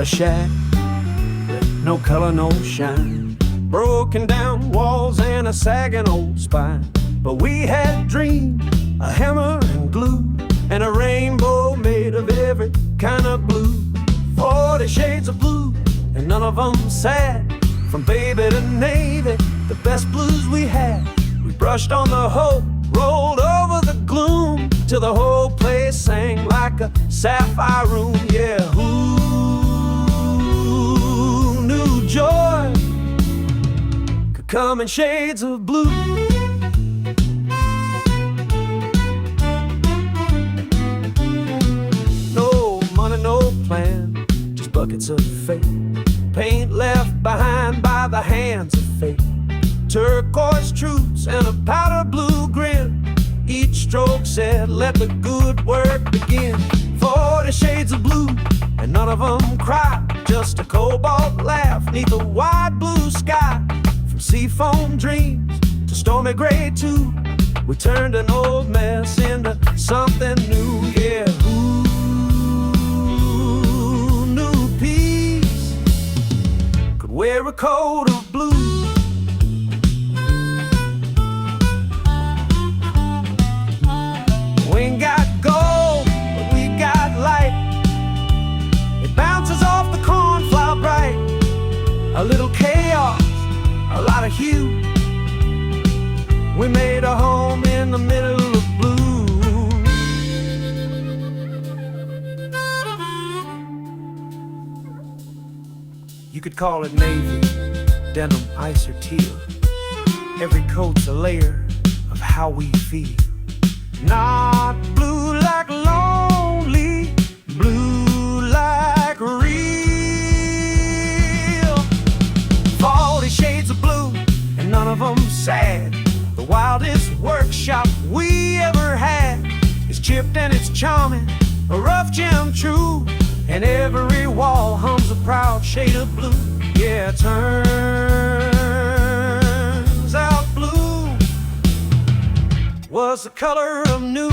a shack with no color, no shine, broken down walls and a sagging old spine. But we had dreams, a hammer and glue, and a rainbow made of every kind of blue. 40 shades of blue, and none of them sad. From baby to navy, the best blues we had. We brushed on the hope, rolled over the gloom, till the whole place sang like a sapphire room. Yeah, who knew joy could come in shades of blue? No money, no plan, just buckets of fate, paint left behind by the hands of fate. Turquoise truths and a powder blue grin. Each stroke said, let the good work begin. 40 shades of blue, and none of them cry. Just a cobalt laugh neath a wide blue sky. From seafoam dreams to stormy gray too, we turned an old mess into something new. Yeah, who knew peace could wear a coat of blue? We ain't got gold, but we got light. It bounces off the cornflower bright. A little chaos, a lot of hue. We made a home in the middle of blue. You could call it navy, denim, ice, or teal. Every coat's a layer of how we feel. Not blue like lonely, blue like real. 40 shades of blue, and none of them sad. The wildest workshop we ever had is chipped and it's charming, a rough gem true, and every wall hums a proud shade of blue. Yeah, it turns out blue was the color of new.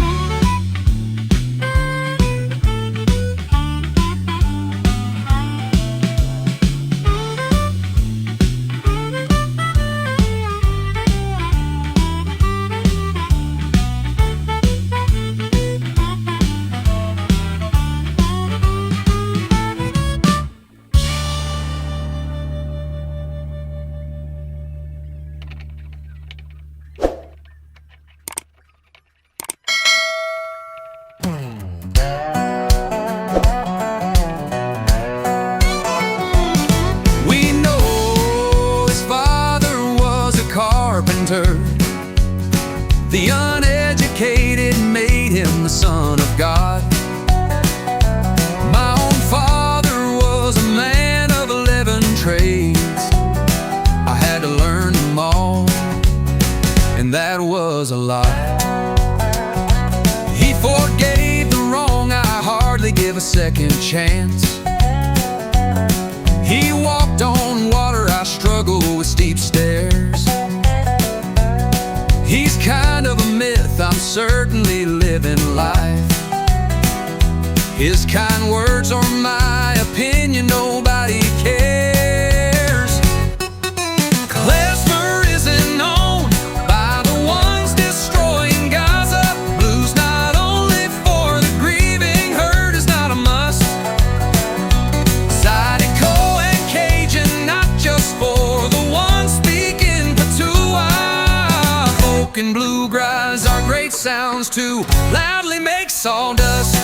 The uneducated made him the son of God. My own father was a man of 11 trades. I had to learn them all, and that was a lot. He forgave the wrong, I hardly give a second chance. He walked on water, I struggle with steep stairs. He's kind of a myth, I'm certainly living life. His kind words are my opinion, nobody cares. Klezmer isn't known by the ones destroying Gaza. Blues not only for the grieving, hurt is not a must. Zydeco and Cajun, not just for the ones speaking patois. And bluegrass are great sounds to loudly make sawdust.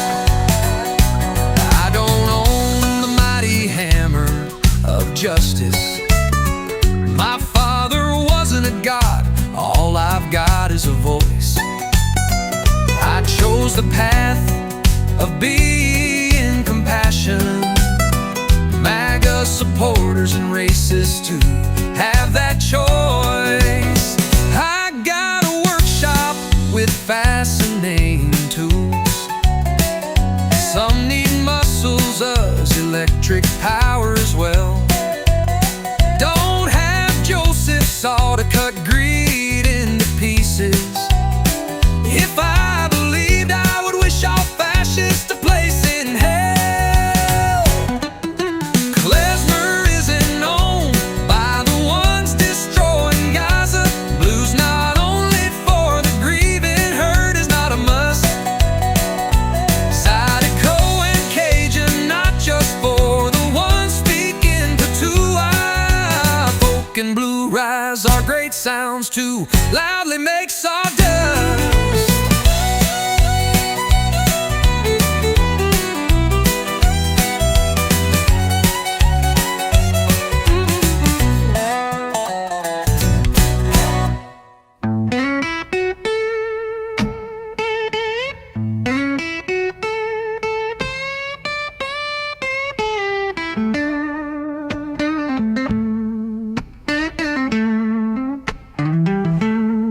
I don't own the mighty hammer of justice. My father wasn't a god, all I've got is a voice. I chose the path of being compassion. MAGA supporters and racists too have that choice. I got a workshop with fascinating tools. Some need muscles, us electric power as well. Don't have Joseph saw to cut greed into pieces. If I believed, I would wish all fascists a place in hell. sounds to loudly make sawdust.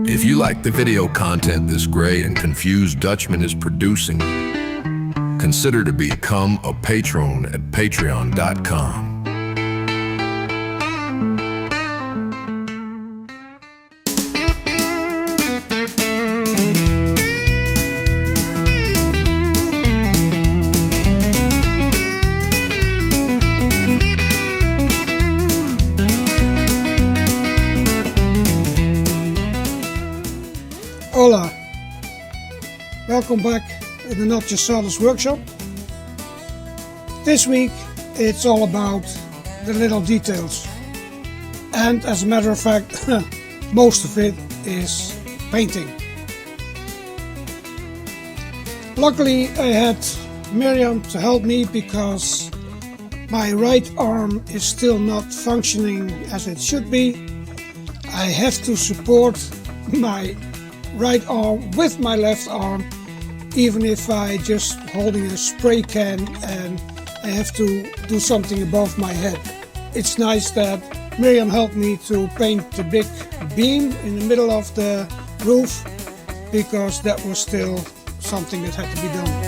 If you like the video content this great and confused Dutchman is producing, consider to become a patron at patreon.com. Hola, welcome back in the Not Just Sawdust workshop. This week it's all about the little details, and as a matter of fact most of it is painting. Luckily I had Miriam to help me because my right arm is still not functioning as it should be. I have to support my right arm with my left arm, even if I just holding a spray can and I have to do something above my head. It's nice that Miriam helped me to paint the big beam in the middle of the roof, because that was still something that had to be done.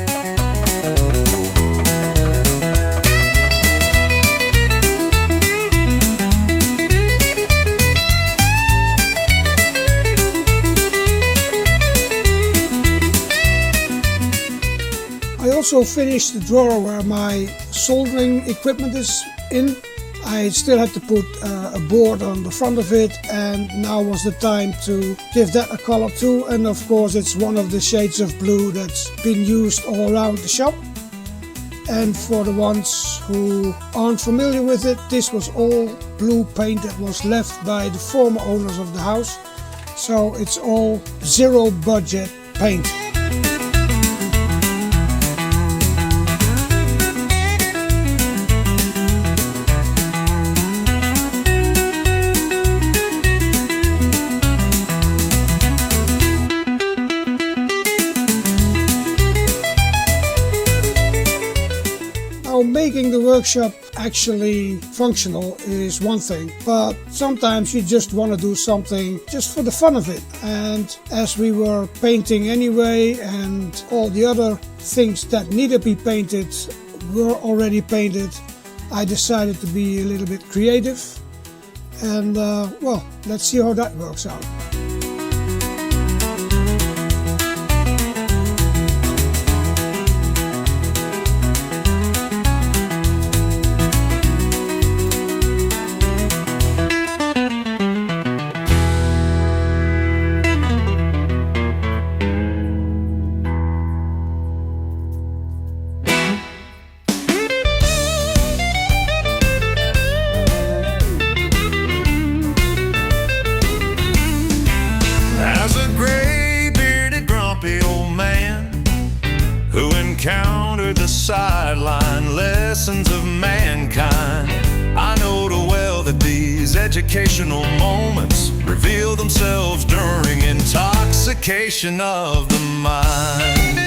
I also finished the drawer where my soldering equipment is in. I still had to put a board on the front of it, and now was the time to give that a color too. And of course it's one of the shades of blue that's been used all around the shop. And for the ones who aren't familiar with it, this was all blue paint that was left by the former owners of the house. So it's all zero budget paint. Making the workshop actually functional is one thing, but sometimes you just want to do something just for the fun of it. And as we were painting anyway, and all the other things that need to be painted were already painted, I decided to be a little bit creative. And well, let's see how that works out. Encountered the sideline lessons of mankind. I know too well that these educational moments reveal themselves during intoxication of the mind.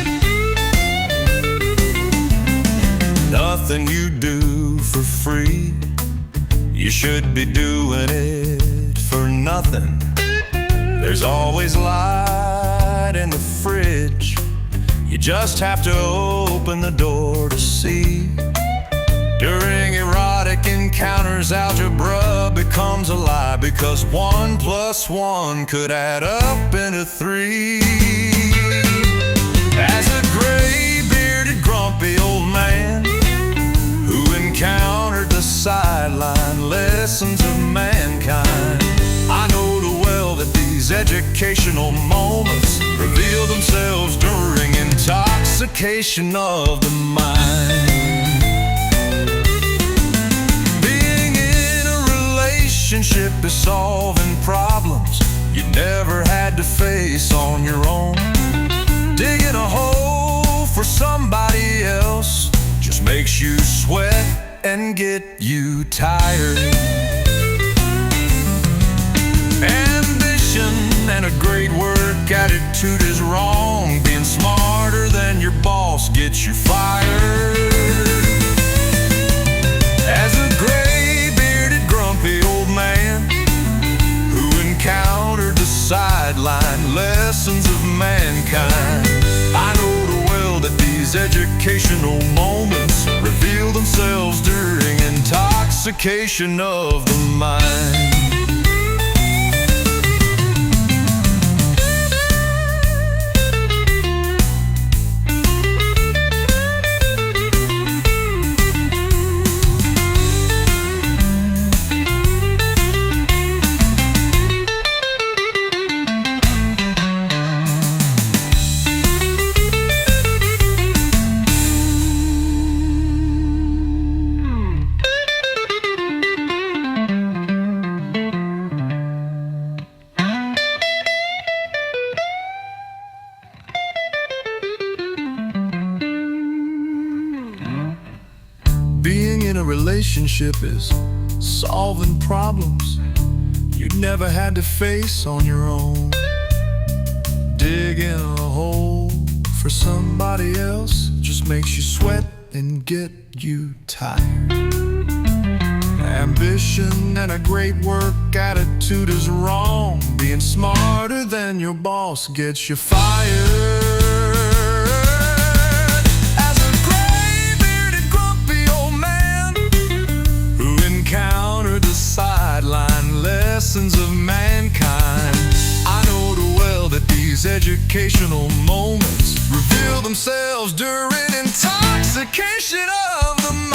Nothing you do for free, you should be doing it for nothing. There's always light in the fridge, you just have to open the door to see. During erotic encounters, algebra becomes a lie, because 1 + 1 could add up into 3. As a gray-bearded, grumpy old man who encountered the sideline lessons of mankind, I know too well that these educational moments reveal themselves during intoxication of the mind. Being in a relationship is solving problems you never had to face on your own. Digging a hole for somebody else just makes you sweat and get you tired. Ambition and a great work attitude is wrong. Being smarter than your boss gets you fired. As a gray-bearded, grumpy old man who encountered the sideline lessons of mankind, I know too well that these educational moments reveal themselves during intoxication of the mind. Being in a relationship is solving problems you never had to face on your own. Digging a hole for somebody else just makes you sweat and get you tired. Ambition and a great work attitude is wrong. Being smarter than your boss gets you fired. Sideline lessons of mankind, I know too well that these educational moments reveal themselves during intoxication of the mind.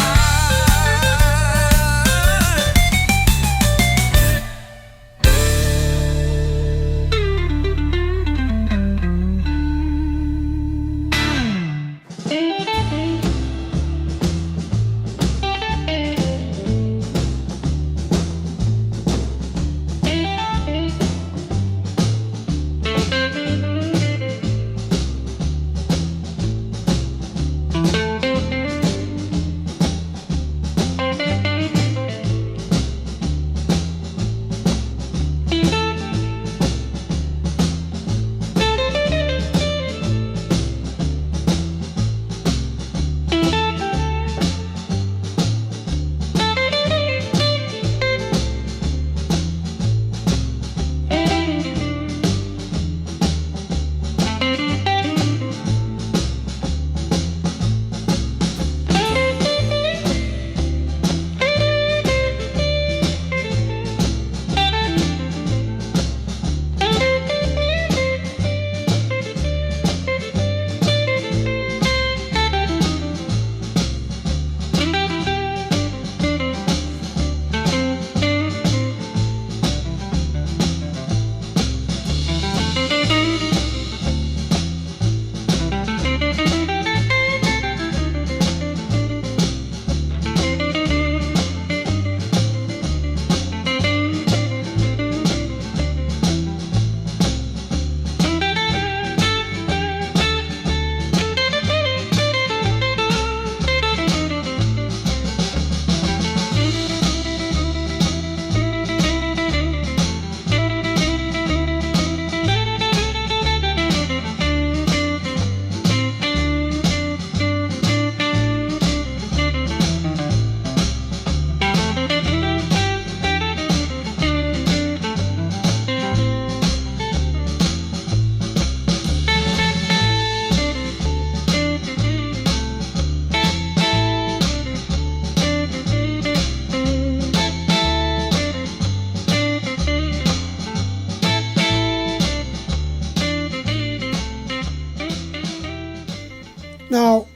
Now,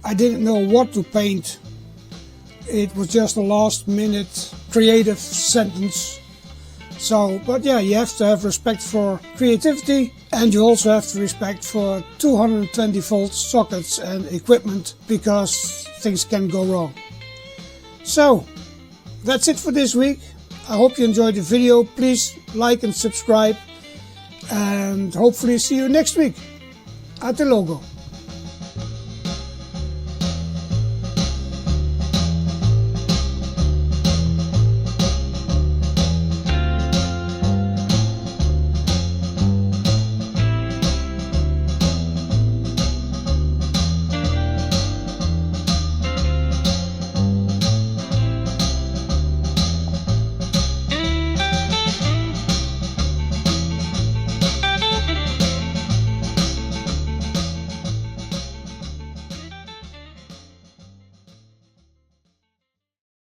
I didn't know what to paint. It was just a last minute creative sentence. So, but yeah, you have to have respect for creativity, and you also have to respect for 220 volt sockets and equipment, because things can go wrong. So, that's it for this week. I hope you enjoyed the video. Please like and subscribe, and hopefully see you next week. Até logo.